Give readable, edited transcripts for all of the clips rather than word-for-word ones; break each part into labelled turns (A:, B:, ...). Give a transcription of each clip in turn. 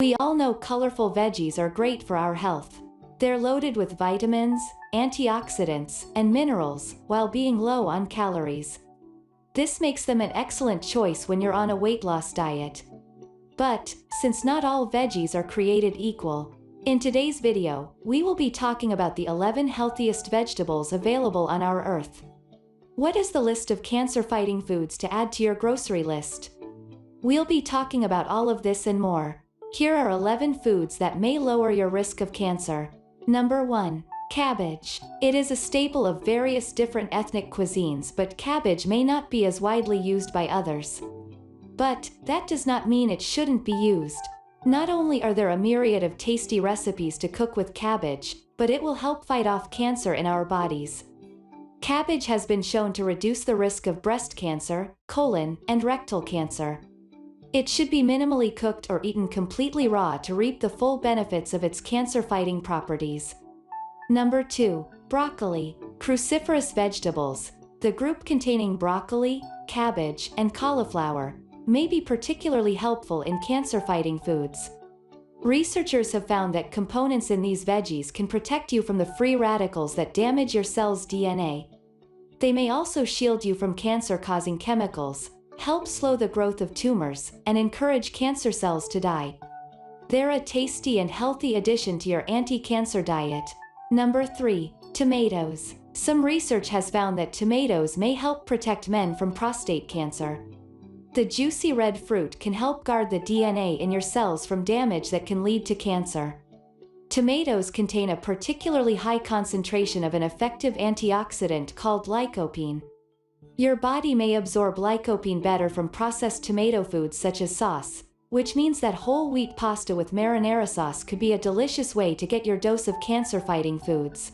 A: We all know colorful veggies are great for our health. They're loaded with vitamins, antioxidants, and minerals, while being low on calories. This makes them an excellent choice when you're on a weight loss diet. But, since not all veggies are created equal, in today's video, we will be talking about the 11 healthiest vegetables available on our earth. What is the list of cancer-fighting foods to add to your grocery list? We'll be talking about all of this and more. Here are 11 foods that may lower your risk of cancer. Number 1. Cabbage. It is a staple of various different ethnic cuisines, but cabbage may not be as widely used by others. But that does not mean it shouldn't be used. Not only are there a myriad of tasty recipes to cook with cabbage, but it will help fight off cancer in our bodies. Cabbage has been shown to reduce the risk of breast cancer, colon, and rectal cancer. It should be minimally cooked or eaten completely raw to reap the full benefits of its cancer-fighting properties. Number 2. Broccoli. Cruciferous vegetables, the group containing broccoli, cabbage, and cauliflower, may be particularly helpful in cancer-fighting foods. Researchers have found that components in these veggies can protect you from the free radicals that damage your cell's DNA. They may also shield you from cancer-causing chemicals, help slow the growth of tumors, and encourage cancer cells to die. They're a tasty and healthy addition to your anti-cancer diet. Number 3. Tomatoes. Some research has found that tomatoes may help protect men from prostate cancer. The juicy red fruit can help guard the DNA in your cells from damage that can lead to cancer. Tomatoes contain a particularly high concentration of an effective antioxidant called lycopene. Your body may absorb lycopene better from processed tomato foods such as sauce, which means that whole wheat pasta with marinara sauce could be a delicious way to get your dose of cancer-fighting foods.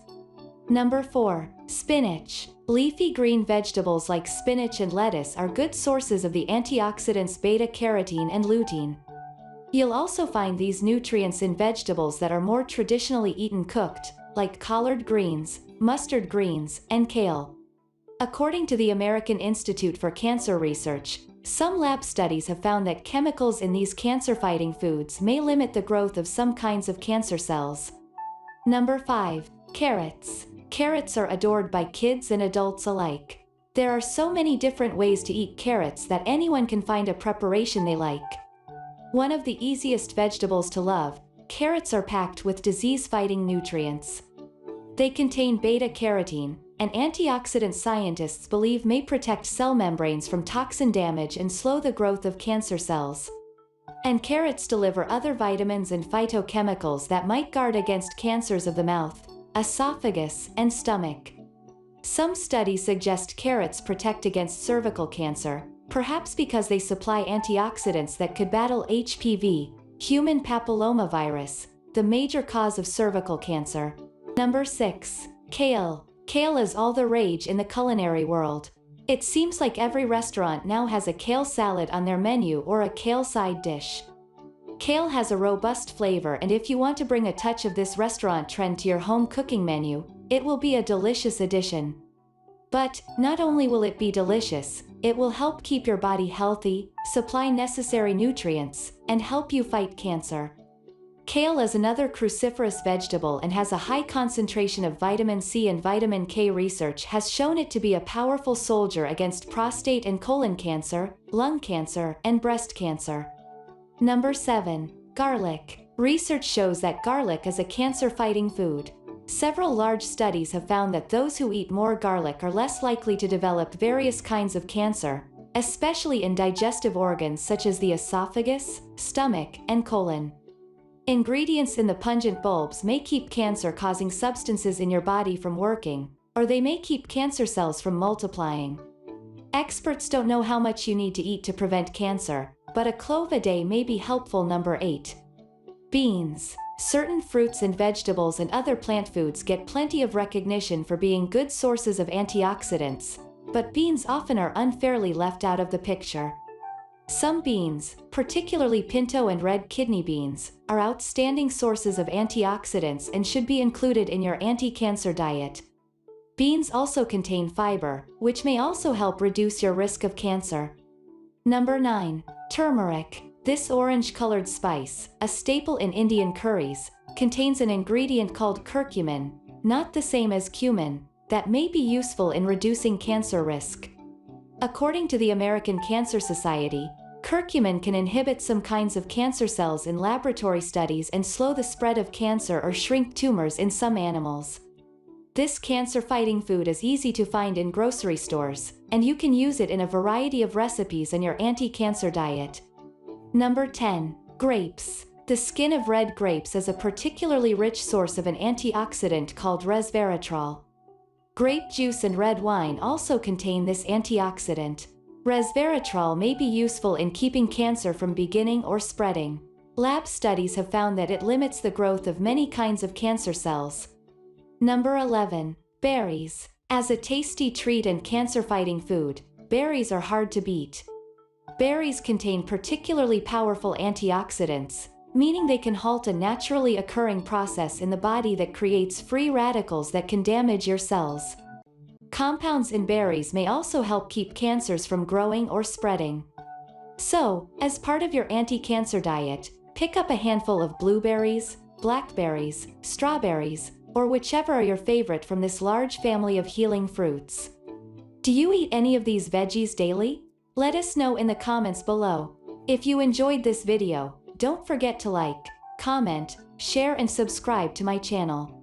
A: Number 4. Spinach. Leafy green vegetables like spinach and lettuce are good sources of the antioxidants beta-carotene and lutein. You'll also find these nutrients in vegetables that are more traditionally eaten cooked, like collard greens, mustard greens, and kale. According to the American Institute for Cancer Research, some lab studies have found that chemicals in these cancer-fighting foods may limit the growth of some kinds of cancer cells. Number 5. Carrots. Carrots are adored by kids and adults alike. There are so many different ways to eat carrots that anyone can find a preparation they like. One of the easiest vegetables to love, carrots are packed with disease-fighting nutrients. They contain beta-carotene, an antioxidant scientists believe may protect cell membranes from toxin damage and slow the growth of cancer cells. And carrots deliver other vitamins and phytochemicals that might guard against cancers of the mouth, esophagus, and stomach. Some studies suggest carrots protect against cervical cancer, perhaps because they supply antioxidants that could battle HPV, human papillomavirus, the major cause of cervical cancer. Number 6. Kale. Kale is all the rage in the culinary world. It seems like every restaurant now has a kale salad on their menu or a kale side dish. Kale has a robust flavor, and if you want to bring a touch of this restaurant trend to your home cooking menu, it will be a delicious addition. But, not only will it be delicious, it will help keep your body healthy, supply necessary nutrients, and help you fight cancer. Kale is another cruciferous vegetable and has a high concentration of vitamin C and vitamin K. Research has shown it to be a powerful soldier against prostate and colon cancer, lung cancer, and breast cancer. Number 7. Garlic. Research shows that garlic is a cancer-fighting food. Several large studies have found that those who eat more garlic are less likely to develop various kinds of cancer, especially in digestive organs such as the esophagus, stomach, and colon. Ingredients in the pungent bulbs may keep cancer-causing substances in your body from working, or they may keep cancer cells from multiplying. Experts don't know how much you need to eat to prevent cancer, but a clove a day may be helpful. Number 8. Beans. Certain fruits and vegetables and other plant foods get plenty of recognition for being good sources of antioxidants, but beans often are unfairly left out of the picture. Some beans, particularly pinto and red kidney beans, are outstanding sources of antioxidants and should be included in your anti-cancer diet. Beans also contain fiber, which may also help reduce your risk of cancer. Number 9. Turmeric. This orange-colored spice, a staple in Indian curries, contains an ingredient called curcumin, not the same as cumin, that may be useful in reducing cancer risk. According to the American Cancer Society, curcumin can inhibit some kinds of cancer cells in laboratory studies and slow the spread of cancer or shrink tumors in some animals. This cancer-fighting food is easy to find in grocery stores, and you can use it in a variety of recipes in your anti-cancer diet. Number 10. Grapes. The skin of red grapes is a particularly rich source of an antioxidant called resveratrol. Grape juice and red wine also contain this antioxidant. Resveratrol may be useful in keeping cancer from beginning or spreading. Lab studies have found that it limits the growth of many kinds of cancer cells. Number 11. Berries. As a tasty treat and cancer-fighting food, berries are hard to beat. Berries contain particularly powerful antioxidants, meaning they can halt a naturally occurring process in the body that creates free radicals that can damage your cells. Compounds in berries may also help keep cancers from growing or spreading. So, as part of your anti-cancer diet, pick up a handful of blueberries, blackberries, strawberries, or whichever are your favorite from this large family of healing fruits. Do you eat any of these veggies daily? Let us know in the comments below. If you enjoyed this video, don't forget to like, comment, share and subscribe to my channel.